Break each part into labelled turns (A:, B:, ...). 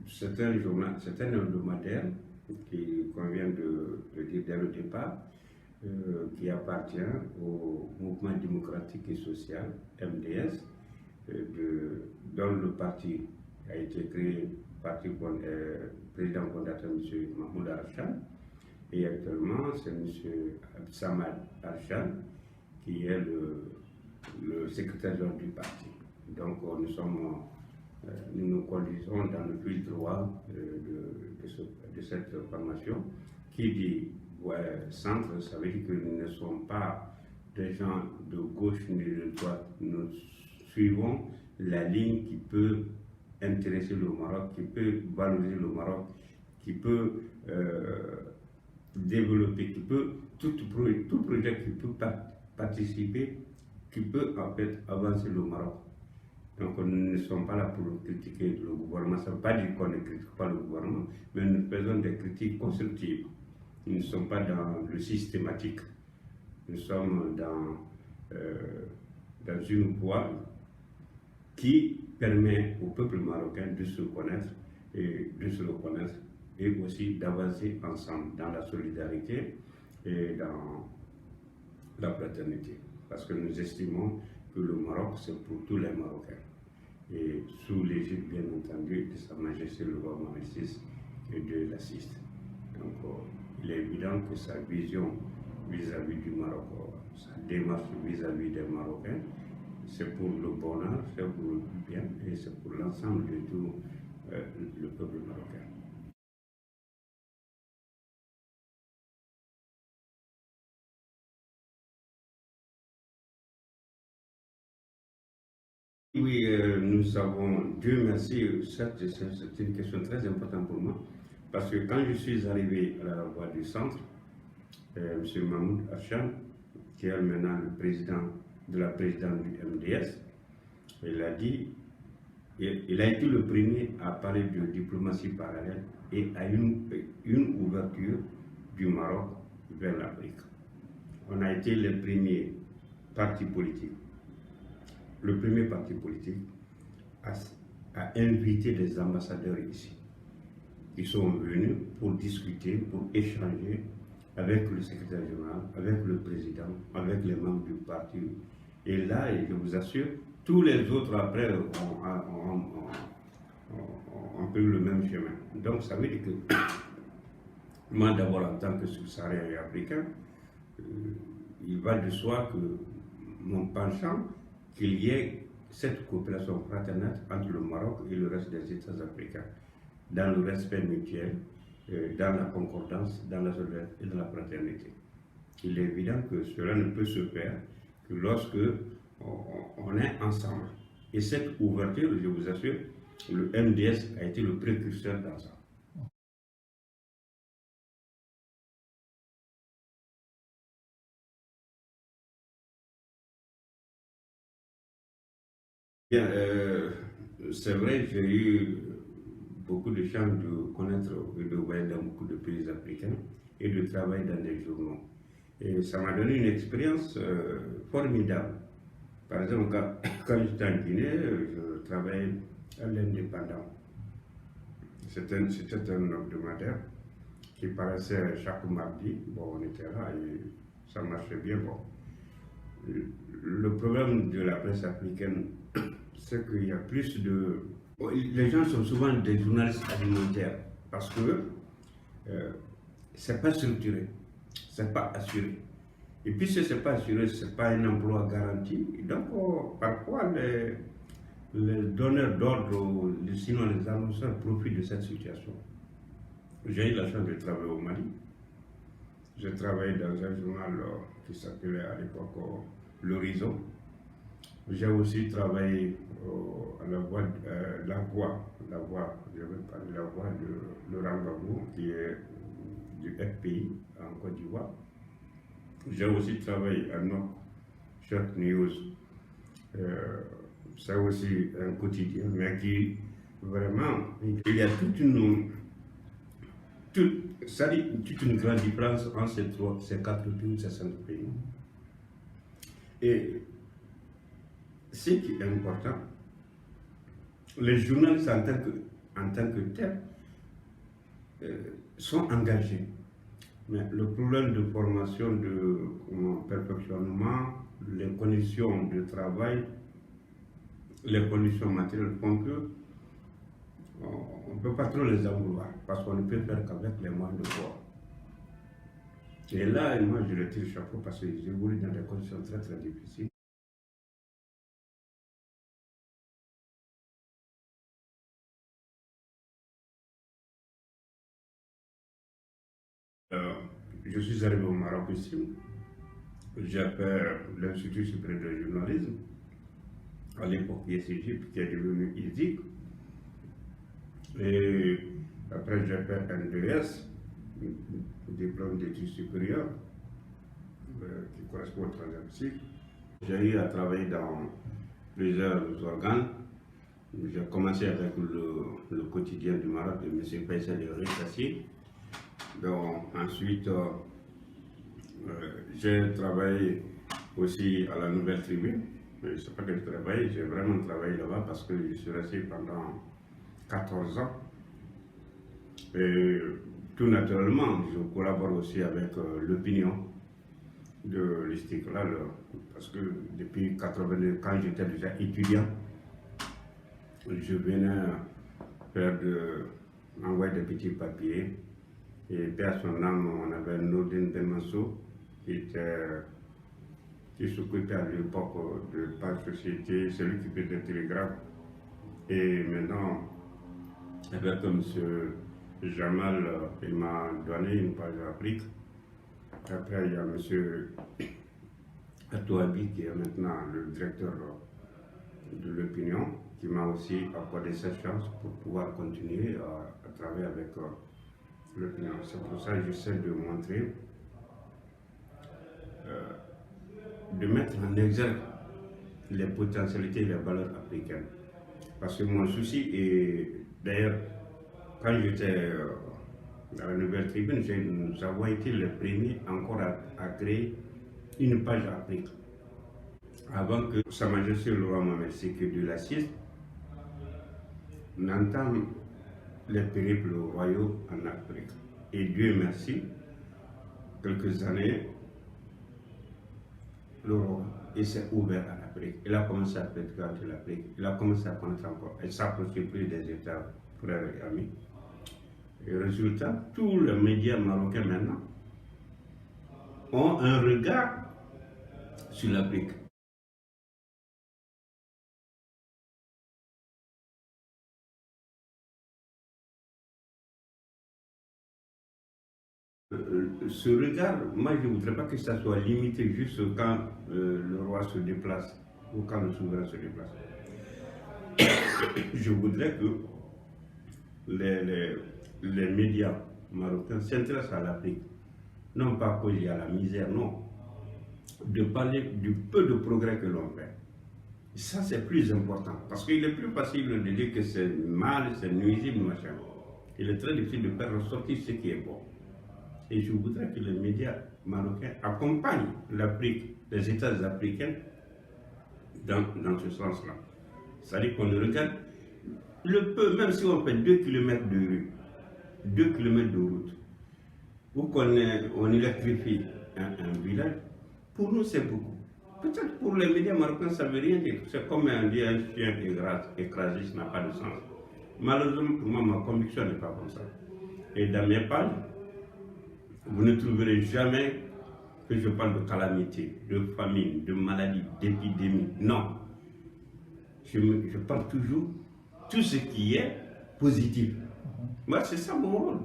A: C'est un journal, c'est un hebdomadaire qui convient de dire dès le départ, qui appartient au mouvement démocratique et social, MDS, dont le parti a été créé, président fondateur M. Mahmoud Archan, et actuellement c'est M. Samad Archan qui est le secrétaire général du parti. Donc nous nous conduisons dans le fil droit de cette formation qui dit centre, ça veut dire que nous ne sommes pas des gens de gauche ni de droite. Nous suivons la ligne qui peut intéresser le Maroc, qui peut valoriser le Maroc, qui peut développer, qui peut tout projet qui peut participer, qui peut en fait avancer le Maroc. Donc nous ne sommes pas là pour critiquer le gouvernement, ça ne veut pas dire qu'on ne critique pas le gouvernement, mais nous faisons des critiques constructives. Nous ne sommes pas dans le systématique, nous sommes dans une voie qui permet au peuple marocain de se connaître et de se reconnaître et aussi d'avancer ensemble dans la solidarité et dans la fraternité. Parce que nous estimons que le Maroc, c'est pour tous les Marocains. Et sous l'égide, bien entendu, de Sa Majesté le roi Mohamed VI et de l'assiste. Donc, il est évident que sa vision vis-à-vis du Maroc, sa démarche vis-à-vis des Marocains, c'est pour le bonheur, c'est pour le bien et c'est pour l'ensemble de tout le peuple marocain. Oui, nous avons, Dieu merci, certes, c'est une question très importante pour moi, parce que quand je suis arrivé à la voie du centre, M. Mahmoud Archan, qui est maintenant le président de la présidente du MDS, il a dit, il a été le premier à parler de diplomatie parallèle et à une ouverture du Maroc vers l'Afrique. On a été les premiers partis politiques. Le premier parti politique a invité des ambassadeurs ici. Ils sont venus pour discuter, pour échanger avec le secrétaire général, avec le président, avec les membres du parti. Et là, je vous assure, tous les autres après ont pris le même chemin. Donc ça veut dire que moi d'abord en tant que subsaharien et africain, il va de soi que mon penchant, qu'il y ait cette coopération fraternelle entre le Maroc et le reste des États africains, dans le respect mutuel, dans la concordance, dans la solidarité et dans la fraternité. Il est évident que cela ne peut se faire que lorsque on est ensemble. Et cette ouverture, je vous assure, le MDS a été le précurseur dans ça. Bien, c'est vrai, j'ai eu beaucoup de chance de connaître et de voyager dans beaucoup de pays africains et de travailler dans des journaux. Et ça m'a donné une expérience formidable. Par exemple, quand j'étais en Guinée, je travaillais à l'Indépendant. C'était un hebdomadaire qui paraissait chaque mardi. Bon, on était là et ça marchait bien. Bon. Le problème de la presse africaine, c'est qu'il y a plus de... Les gens sont souvent des journalistes alimentaires parce que c'est pas structuré, c'est pas assuré. Et puis si c'est pas assuré, c'est pas un emploi garanti. Donc parfois les donneurs d'ordre, sinon les annonceurs profitent de cette situation. J'ai eu la chance de travailler au Mali. J'ai travaillé dans un journal qui s'appelait à l'époque L'Horizon. J'ai aussi travaillé à la voix de Laurent Gbagbo, qui est du FPI en Côte d'Ivoire. J'ai aussi travaillé à Nok Short News. C'est aussi un quotidien, mais qui vraiment, il y a toute une grande différence entre ces 4 pays, ces 5 pays. Et ce qui est important, les journalistes en tant que tels sont engagés. Mais le problème de formation, de perfectionnement, les conditions de travail, les conditions matérielles font que on ne peut pas trop les en vouloir parce qu'on ne peut faire qu'avec les moyens de bord. Et là, moi, je le tire chapeau parce que j'ai voulu dans des conditions très très difficiles. Je suis arrivé au Maroc ici. J'ai fait l'Institut supérieur de journalisme, à l'époque ISIG, qui est devenu ISIG. Et après, j'ai fait un DES, diplôme d'études supérieures, qui correspond au troisième cycle. J'ai eu à travailler dans plusieurs organes. J'ai commencé avec le quotidien du Maroc de M. Faisal Rissassi. Donc, ensuite, j'ai travaillé aussi à la Nouvelle Tribune. Mais ce n'est pas que je travaille, j'ai vraiment travaillé là-bas parce que je suis resté pendant 14 ans. Et tout naturellement, je collabore aussi avec l'opinion de l'Istiklal parce que depuis 82, quand j'étais déjà étudiant, je venais faire envoyer des petits papiers. Et à son âme, on avait Nourdine Benmassou qui s'occupait à l'époque de Page Société, celui qui faisait des télégraphes. Et maintenant, avec M. Jamal, il m'a donné une page Afrique. Après, il y a M. Atouabi qui est maintenant le directeur de l'opinion, qui m'a aussi accordé cette chance pour pouvoir continuer à travailler avec l'opinion. C'est pour ça que j'essaie de montrer, de mettre en exergue les potentialités et les valeurs africaines. Parce que mon souci est, d'ailleurs, quand j'étais dans la Nouvelle Tribune, nous avons été les premiers encore à créer une page Afrique. Avant que Sa Majesté le roi Mohamed VI de la Suisse n'entame les périples royaux en Afrique. Et Dieu merci, quelques années, le roi s'est ouvert à l'Afrique. Il a commencé à fréquenter l'Afrique. Il a commencé à connaître encore et s'approcher plus des États frères et amis. Et résultat, tous les médias marocains maintenant ont un regard sur l'Afrique. Ce regard, moi je ne voudrais pas que ça soit limité juste quand le roi se déplace ou quand le souverain se déplace. Je voudrais que les médias marocains s'intéressent à l'Afrique, non pas à cause il y a la misère, non, de parler du peu de progrès que l'on fait. Ça c'est plus important, parce qu'il est plus facile de dire que c'est mal, c'est nuisible, machin. Il est très difficile de faire ressortir ce qui est bon. Et je voudrais que les médias marocains accompagnent l'Afrique, les États africains dans ce sens-là. C'est-à-dire qu'on regarde le peu, même si on fait 2 km de rue, 2 km de route, ou qu'on électrifie un village, pour nous c'est beaucoup. Peut-être pour les médias marocains ça ne veut rien dire. C'est comme un chien écrasé, ça n'a pas de sens. Malheureusement, pour moi, ma conviction n'est pas comme ça. Et dans mes pages, vous ne trouverez jamais que je parle de calamité, de famine, de maladie, d'épidémie. Non. Je parle toujours tout ce qui est positif. Moi, c'est ça mon rôle.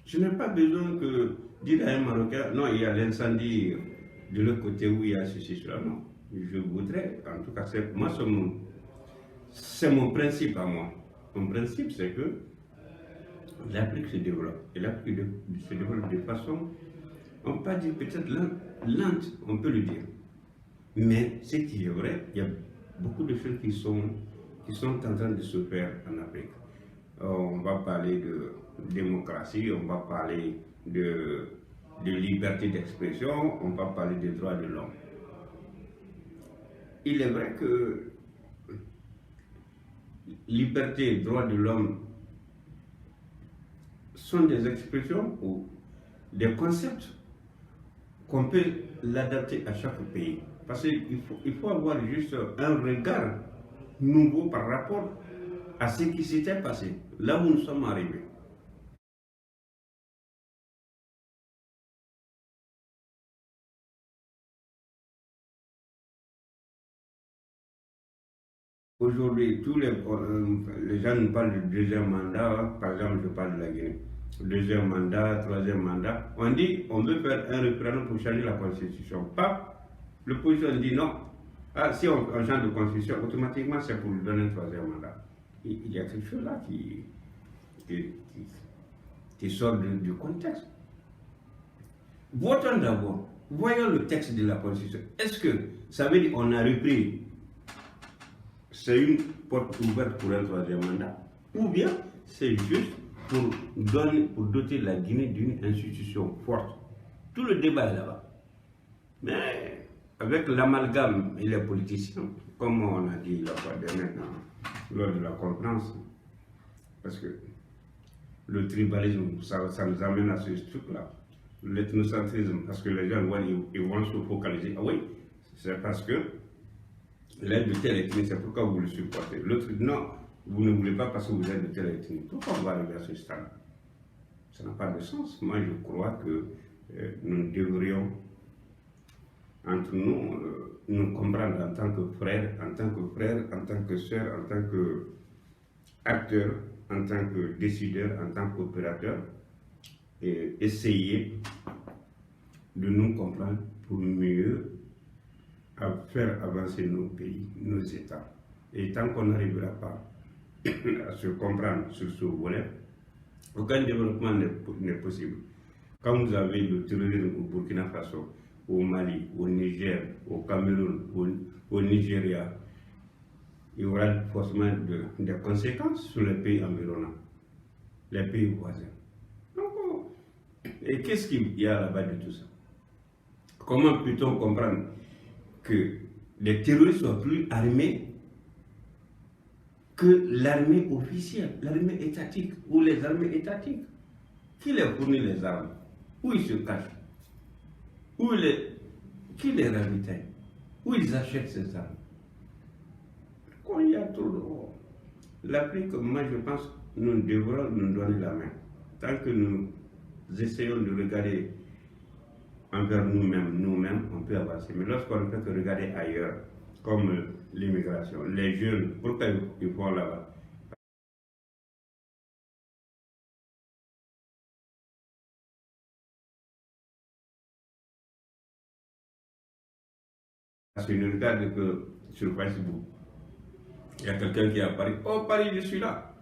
A: Je n'ai pas besoin de dire à un Marocain, non, il y a l'incendie de l'autre côté où il y a ceci, cela. Non. Je voudrais, en tout cas, moi, c'est mon principe à moi. Mon principe, c'est que l'Afrique se développe. Et l'Afrique se développe de façon, on peut pas dire peut-être lente, on peut le dire. Mais ce qui est vrai, il y a beaucoup de choses qui sont en train de se faire en Afrique. On va parler de démocratie, on va parler de liberté d'expression, on va parler des droits de l'homme. Il est vrai que liberté, droits de l'homme sont des expressions ou des concepts qu'on peut l'adapter à chaque pays. Parce qu'il faut avoir juste un regard nouveau par rapport à ce qui s'était passé, là où nous sommes arrivés. Aujourd'hui, les gens nous parlent du deuxième mandat, hein. Par exemple, je parle de la Guinée. Deuxième mandat, troisième mandat. On dit on veut faire un référendum pour changer la constitution. Pas l'opposition dit non. Ah, si on change de constitution, automatiquement c'est pour lui donner un troisième mandat. Il y a quelque chose là qui, qui sort du contexte. Votons d'abord. Voyons le texte de la constitution. Est-ce que ça veut dire qu'on a repris, c'est une porte ouverte pour un troisième mandat, ou bien c'est juste pour doter la Guinée d'une institution forte? Tout le débat est là-bas. Mais avec l'amalgame et les politiciens, comme on a dit la fois dernière lors de la conférence, parce que le tribalisme, ça nous amène à ce truc-là. L'ethnocentrisme, parce que les gens ils vont se focaliser. Ah oui, c'est parce que l'aide de telle ethnie, c'est pourquoi vous le supportez. L'autre dit non, vous ne voulez pas parce que vous êtes de telle ethnie. Pourquoi on va arriver à ce stade? Ça n'a pas de sens. Moi, je crois que nous devrions, entre nous, nous comprendre en tant que frères, en tant que sœurs, en tant qu'acteurs, en tant que décideurs, en tant qu'opérateurs, et essayer de nous comprendre pour mieux faire avancer nos pays, nos États. Et tant qu'on n'arrivera pas à se comprendre sur ce volet, aucun développement n'est possible. Quand vous avez le terrorisme au Burkina Faso, au Mali, au Niger, au Cameroun, au Nigeria, il y aura forcément des conséquences sur les pays environnants, les pays voisins. Donc, et qu'est-ce qu'il y a là-bas de tout ça? Comment peut-on comprendre que les terroristes soient plus armés que l'armée officielle, l'armée étatique ou les armées étatiques? Qui les fournit les armes? Où ils se cachent? Qui les ravitaille? Où ils achètent ces armes? Quand il y a trop de... L'Afrique, moi je pense, nous devrons nous donner la main. Tant que nous essayons de regarder envers nous-mêmes, on peut avancer. Mais lorsqu'on ne peut que regarder ailleurs, comme l'immigration, les jeunes, pourquoi ils vont là-bas? Parce que je regarde que sur Facebook, il y a quelqu'un qui apparaît. Oh, Paris, je suis là.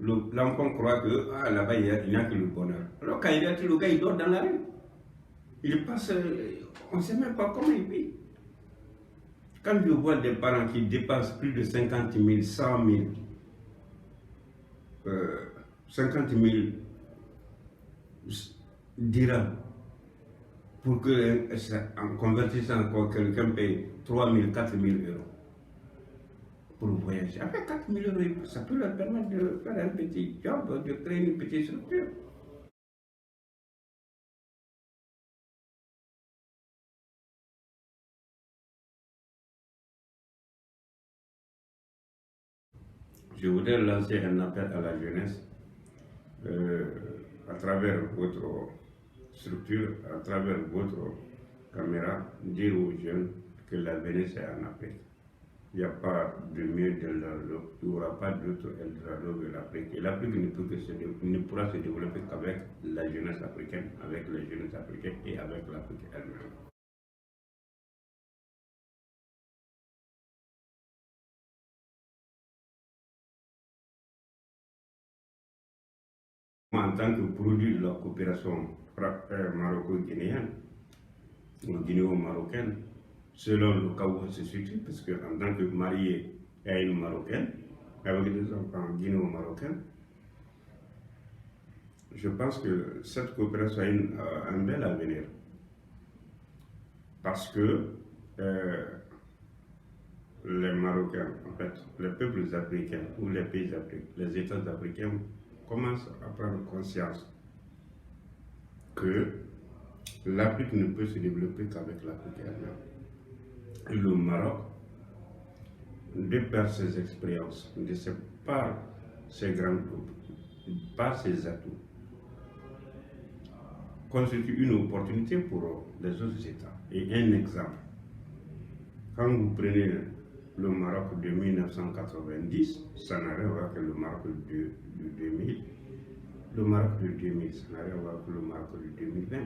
A: L'enfant croit que là-bas, il n'y a que le bonheur. Alors, quand il est le gars, il dort dans la rue. Il passe, on ne sait même pas comment il vit. Quand je vois des parents qui dépensent plus de 50 000, 100 000, 50 000 dirhams, pour que, en convertissant, quelqu'un paye 3 000, 4 000 euros pour voyager. Avec 4 000 euros, ça peut leur permettre de faire un petit job, de créer une petite structure. Je voudrais lancer un appel à la jeunesse à travers votre structure, à travers votre caméra, dire aux jeunes que l'avenir c'est en Afrique. Il n'y a pas de mieux d'Eldorado, il n'y aura pas d'autre Eldorado que l'Afrique. Et l'Afrique ne pourra se développer qu'avec la jeunesse africaine, avec les jeunesses africaines et avec l'Afrique elle-même. En tant que produit de la coopération maroco-guinéenne, ou guinéo-marocaine, selon le cas où on se situe, parce qu'en tant que marié à une Marocaine, avec des enfants guinéo-marocains, je pense que cette coopération a un bel avenir. Parce que les Marocains, en fait, les peuples africains ou les pays africains, les États africains commencent à prendre conscience que l'Afrique ne peut se développer qu'avec l'Afrique elle-même. Et le Maroc, de par ses expériences, par ses grands groupes, par ses atouts, constitue une opportunité pour les autres États. Et un exemple, quand vous prenez le Maroc de 1990, ça n'a rien à voir avec le Maroc de 2000. Le Maroc de 2000, ça n'a rien à voir avec le Maroc de 2020.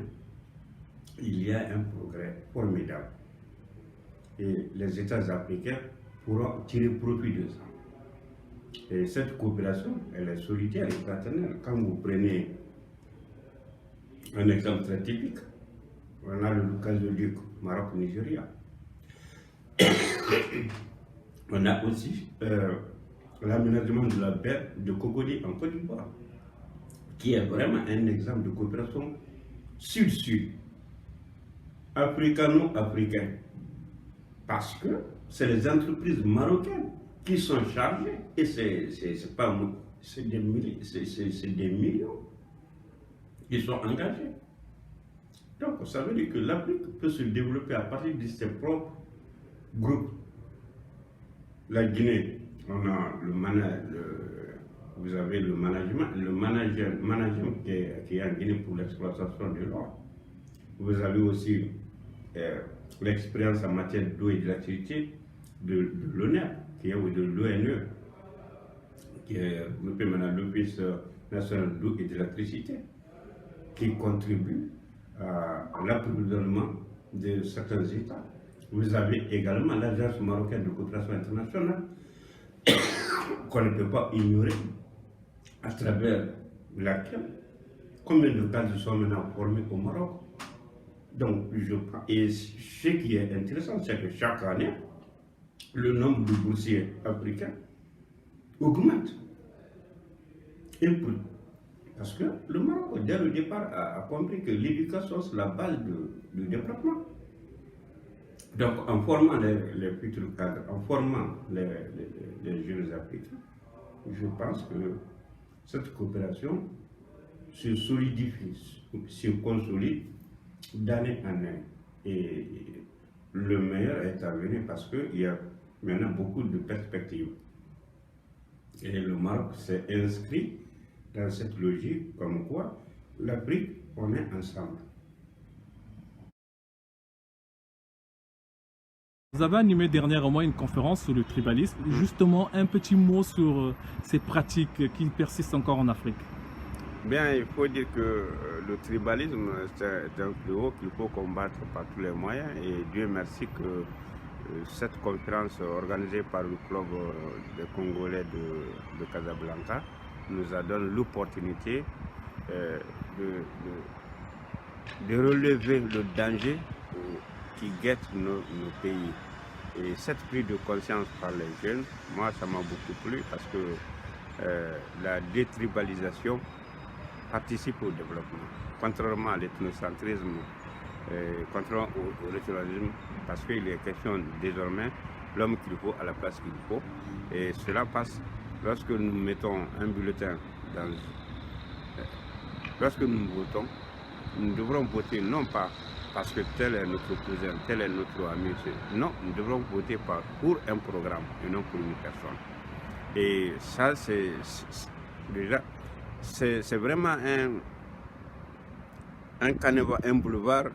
A: Il y a un progrès formidable. Et les États africains pourront tirer profit de ça. Et cette coopération, elle est solidaire et fraternelle. Quand vous prenez un exemple très typique, on a le gazoduc Maroc-Nigeria. On a aussi l'aménagement de la baie de Cocody en Côte d'Ivoire, qui est vraiment un exemple de coopération sud-sud, africano-africain, parce que c'est les entreprises marocaines qui sont chargées, et c'est pas moi, c'est des millions qui sont engagés. Donc ça veut dire que l'Afrique peut se développer à partir de ses propres groupes. La Guinée, on a vous avez le management qui est en Guinée pour l'exploitation de l'or. Vous avez aussi l'expérience en matière d'eau et d'électricité de l'ONER, qui est de l'ONE, qui est l'Office national d'eau et d'électricité, qui contribue à l'approvisionnement de certains États. Vous avez également l'Agence marocaine de coopération internationale, qu'on ne peut pas ignorer, à travers laquelle combien de cadres sont maintenant formés au Maroc. Donc, et ce qui est intéressant, c'est que chaque année, le nombre de boursiers africains augmente. Parce que le Maroc, dès le départ, a compris que l'éducation, c'est la base du développement. Donc, en formant les futurs cadres, en formant les jeunes africains, je pense que cette coopération se solidifie, se consolide d'année en année. Et le meilleur est à venir parce qu'il y a maintenant beaucoup de perspectives. Et le Maroc s'est inscrit dans cette logique comme quoi l'Afrique, on est ensemble.
B: Vous avez animé dernièrement une conférence sur le tribalisme. Justement, un petit mot sur ces pratiques qui persistent encore en Afrique.
A: Bien, il faut dire que le tribalisme, c'est un fléau qu'il faut combattre par tous les moyens. Et Dieu merci que cette conférence organisée par le club des Congolais de Casablanca nous a donné l'opportunité de relever le danger qui guette nos pays. Et cette prise de conscience par les jeunes, moi ça m'a beaucoup plu parce que la détribalisation participe au développement, contrairement à l'ethnocentrisme, contrairement au régionalisme, parce qu'il est question désormais l'homme qu'il faut à la place qu'il faut. Et cela passe lorsque nous mettons un bulletin lorsque nous votons, nous devrons voter non pas parce que tel est notre cousin, tel est notre ami. Non, nous devrons voter pour un programme et non pour une personne. Et ça, c'est vraiment un canevas, un boulevard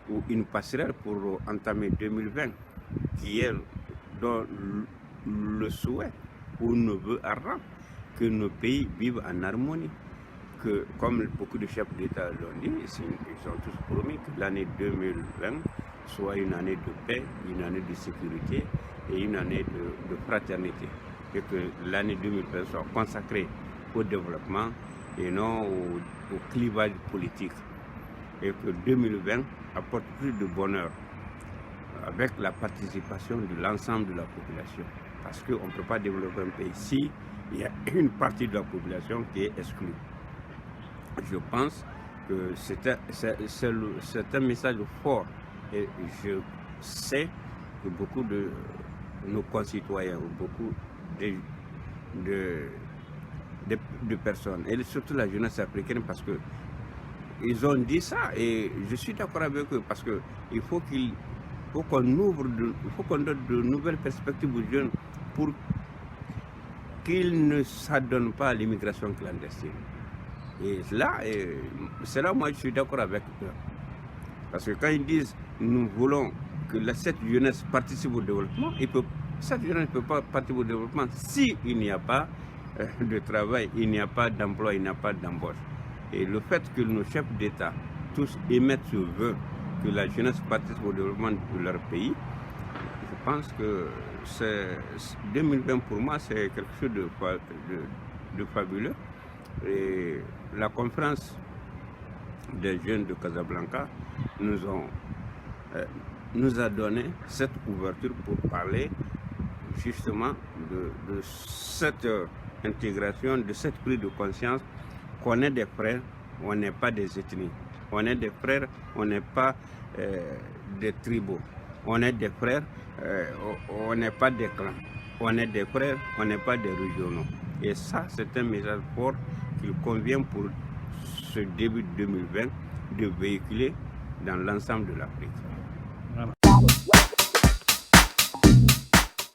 A: ou une passerelle pour entamer 2020, qui est dans le souhait ou le vœu ardent que nos pays vivent en harmonie. Que, comme beaucoup de chefs d'État l'ont dit, ils ont tous promis que l'année 2020 soit une année de paix, une année de sécurité et une année de fraternité. Et que l'année 2020 soit consacrée au développement et non au clivage politique. Et que 2020 apporte plus de bonheur avec la participation de l'ensemble de la population. Parce qu'on ne peut pas développer un pays si il y a une partie de la population qui est exclue. Je pense que c'est un message fort et je sais que beaucoup de nos concitoyens, beaucoup de personnes, et surtout la jeunesse africaine, parce que ils ont dit ça, et je suis d'accord avec eux, parce que il faut qu'on donne de nouvelles perspectives aux jeunes pour qu'ils ne s'adonnent pas à l'immigration clandestine. Et là, c'est là moi je suis d'accord avec eux. Parce que quand ils disent nous voulons que cette jeunesse participe au développement, cette jeunesse ne peut pas participer au développement s'il n'y a pas de travail, il n'y a pas d'emploi, il n'y a pas d'embauche. Et le fait que nos chefs d'État tous émettent ce vœu que la jeunesse participe au développement de leur pays, je pense que 2020 pour moi c'est quelque chose de fabuleux. Et la conférence des jeunes de Casablanca nous a donné cette ouverture pour parler justement de cette intégration, de cette prise de conscience qu'on est des frères, on n'est pas des ethnies. On est des frères, on n'est pas des tribus. On est des frères, on n'est pas des clans. On est des frères, on n'est pas des régionaux. Et ça, c'est un message fort qu'il convient pour ce début de 2020 de véhiculer dans l'ensemble de l'Afrique.